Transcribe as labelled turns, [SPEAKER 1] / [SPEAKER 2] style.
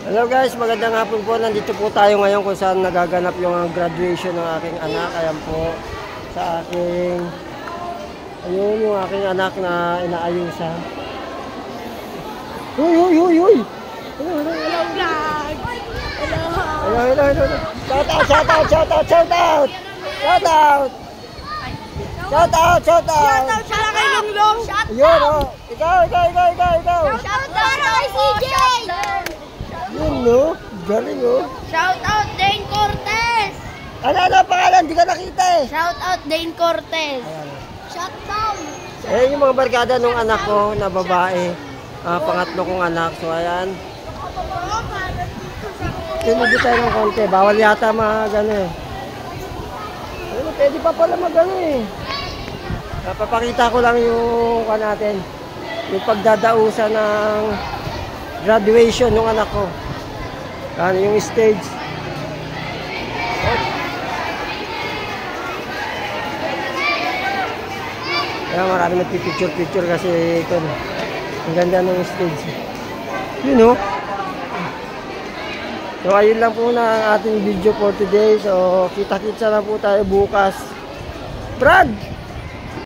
[SPEAKER 1] Hello guys, magandang hapon po. Nandito po tayo ngayon kung saan nagaganap yung graduation ng aking anak. Ayan po sa aking, ayun yung aking anak na inaayusan. Huy, huy, huy, huy!
[SPEAKER 2] Hello vlog! Hello!
[SPEAKER 1] Hello. Shout out! Shout out! Shout out! Shout out! Shout out! Shout out!
[SPEAKER 2] Shout out kay Longlong!
[SPEAKER 1] Ayun o! Ikaw!
[SPEAKER 2] Shout out kay CJ!
[SPEAKER 1] Yun no? Galing o!
[SPEAKER 2] Shout out Dane Cortez!
[SPEAKER 1] Ano pangalan? Di ka nakita eh!
[SPEAKER 2] Shout out Dane Cortez! Shout out!
[SPEAKER 1] Eh, yung mga barkada nung anak ko na babae, pangatlo kong anak. So, ayan. Tinudi tayo ng konti. Bawal yata gano eh. Ano, pwede pa pala magano eh. Papakita ko lang yung natin. Yung pagdadausan ng graduation ng anak ko. Ano yung stage. Kaya marami nagpipicture kasi ito. Ang ganda ng stage. You know. So ayun lang po na ang ating video for today. So kita-kita na po tayo bukas. Brad!